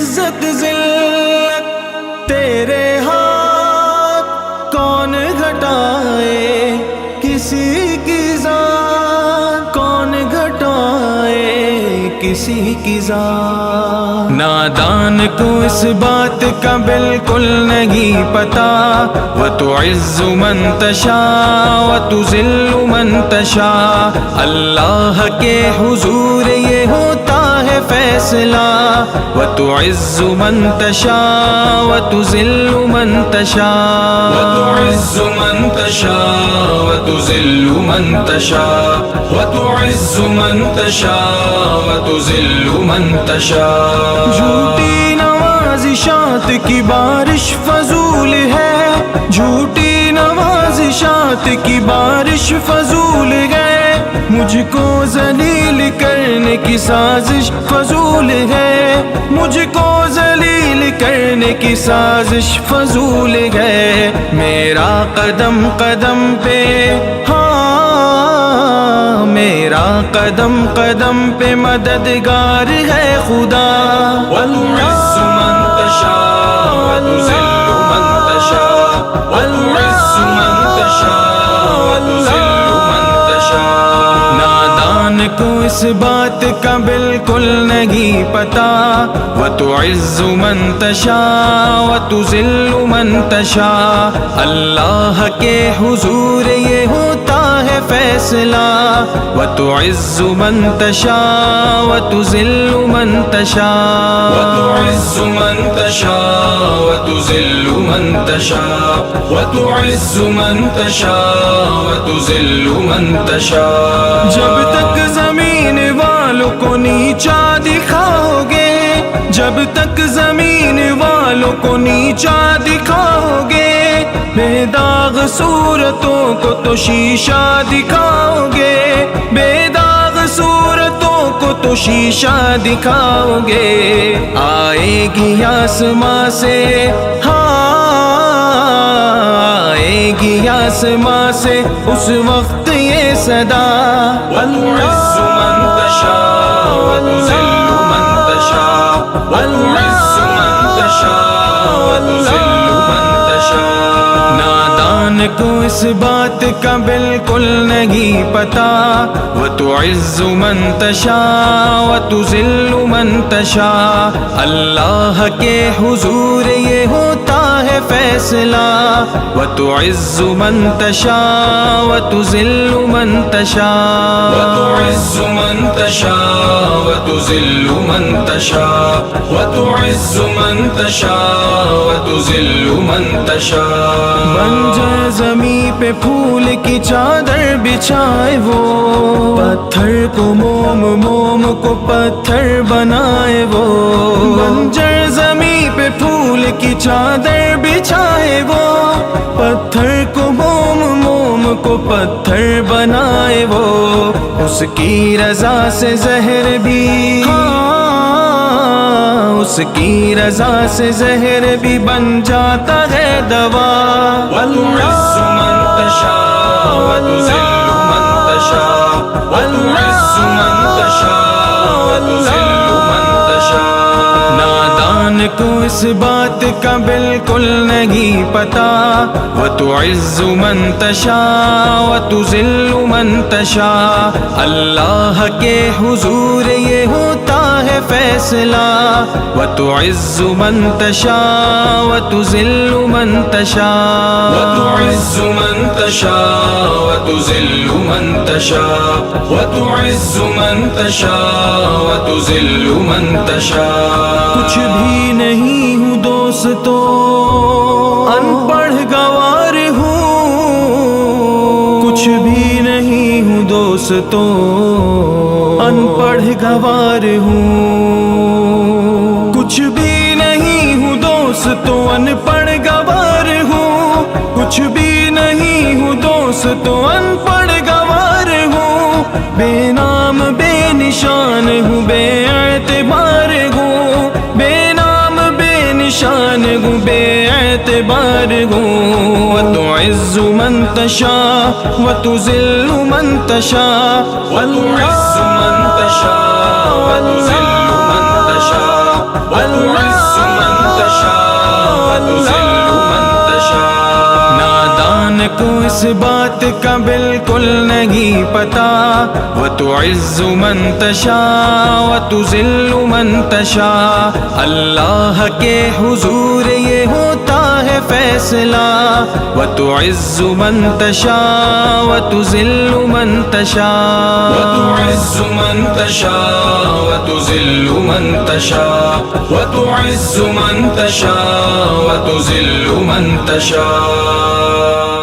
عزت ذلت تیرے ہاتھ، کون گھٹائے کسی کی ذات، کون گھٹائے کسی کی ذات۔ نادان کو اس بات کا بالکل نہیں پتا، وَتُعِزُّ مَن تَشَاءُ وَتُذِلُّ مَن تَشَاءُ، اللہ کے حضور یہ ہوتا ہے فیصلہ، وَتُعِزُّ مَن تَشَاءُ وَتُذِلُّ مَن تَشَاءُ، وَتُعِزُّ مَن تَشَاءُ وَتُذِلُّ مَن تَشَاءُ، وَتُعِزُّ مَن تَشَاءُ وَتُذِلُّ مَن تَشَاءُ۔ جھوٹی نوازشات کی بارش فضول ہے، جھوٹی نوازشات کی بارش فضول ہے، مجھ کو ذلیل کرنے کی سازش فضول ہے، مجھ کو ذلیل کرنے کی سازش فضول ہے، میرا قدم قدم پہ ہاں، میرا قدم قدم پہ مددگار ہے خدا، وَتُعِزُّ مَن تَشَاءُ وَتُذِلُّ مَن تَشَاءُ، وَتُعِزُّ مَن تَشَاءُ وَتُذِلُّ مَن تَشَاءُ۔ نادان کو اس بات کا بالکل نہیں پتا، وَتُعِزُّ مَن تَشَاءُ وَتُذِلُّ مَن تَشَاءُ، اللہ کے حضور یہ ہوتا ہے فیصلہ، وَتُعِزُّ مَن تَشَاءُ وَتُذِلُّ مَن تَشَاءُ، وَتُعِزُّ مَن تَشَاءُ وَتُذِلُّ مَن تَشَاءُ، وَتُعِزُّ مَن تَشَاءُ وَتُذِلُّ مَن تَشَاءُ۔ جب تک زمین والوں کو نیچا دکھاؤ گے، جب تک زمین والوں کو نیچا دکھاؤ گے، بے داغ صورتوں کو تو شیشہ دکھاؤ گے، بے داغ صورتوں کو تو شیشہ دکھاؤ گے، آئے گی آسماں سے ہاں، آئے گی آسماں سے اس وقت یہ صدا، وَتُعِزُّ مَن تَشَاءُ وَتُذِلُّ مَن تَشَاءُ، وَتُعِزُّ مَن تَشَاءُ وَتُذِلُّ مَن تَشَاءُ۔ نادان کو اس بات کا بالکل نہیں پتا، وَتُعِزُّ مَن تَشَاءُ وَتُذِلُّ مَن تَشَاءُ، اللہ کے حضور یہ ہوتا ہے فیصلہ، وَتُعِزُّ مَن تَشَاءُ وَتُذِلُّ مَن تَشَاءُ، وَتُعِزُّ مَن تَشَاءُ وَتُذِلُّ مَن تَشَاءُ، وَتُعِزُّ مَن تَشَاءُ وَتُذِلُّ مَن تَشَاءُ۔ بنجر زمیں پہ پھول کی چادر بچھائے وہ، پتھر کو موم، موم کو پتھر بنائے وہ، بنجر زمیں پہ پھول کی چادر بچھائے وہ، پتھر کو موم، موم کو پتھر بنائے وہ، اس کی رضا سے زہر بھی ہاں، اس کی رضا سے زہر بھی بن جاتا ہے دوا، وَتُعِزُّ مَن تَشَاءُ وَتُذِلُّ مَن تَشَاءُ، وَتُعِزُّ مَن تَشَاءُ وَتُذِلُّ مَن تَشَاءُ۔ نادان کو اس بات کا بالکل نہیں پتا، وَتُعِزُّ مَن تَشَاءُ وَتُذِلُّ مَن تَشَاءُ، اللہ کے حضور یہ ہوتا ہے فیصلہ، وَتُعِزُّ مَن تَشَاءُ وَتُذِلُّ مَن تَشَاءُ، وَتُعِزُّ مَن تَشَاءُ وَتُذِلُّ مَن تَشَاءُ، وَتُعِزُّ مَن تَشَاءُ وَتُذِلُّ مَن تَشَاءُ۔ کچھ بھی نہیں ہوں دوستو، ان پڑھ گوار ہوں، کچھ بھی نہیں ہوں دوستو، ان پڑھ گوار ہوں، کچھ بھی نہیں ہوں دوستو، ان پڑھ گوار ہوں، کچھ بھی نہیں ہوں دوستو، ان پڑھ گوار ہوں، بے نام بے نشان ہوں، بے اعتبار ہوں، بے نام بے نشان ہوں، بے اعتبار ہوں، وَتُعِزُّ مَن تَشَاءُ وَتُذِلُّ مَن تَشَاءُ، وَتُعِزُّ مَن تَشَاءُ وَتُذِلُّ مَن تَشَاءُ، وَتُعِزُّ وتذل من تشاء. نادان کو اس بات کا بالکل نہیں پتا. وتعز من تشاء وتذل من تشاء. اللہ کے حضور یہ ہوتا ہے فیصلہ. وتعز من تشاء وتذل من تشاء. وتعز من تشاء وتذل من تشاء. وتعز من تشاء وتذل من تشاء.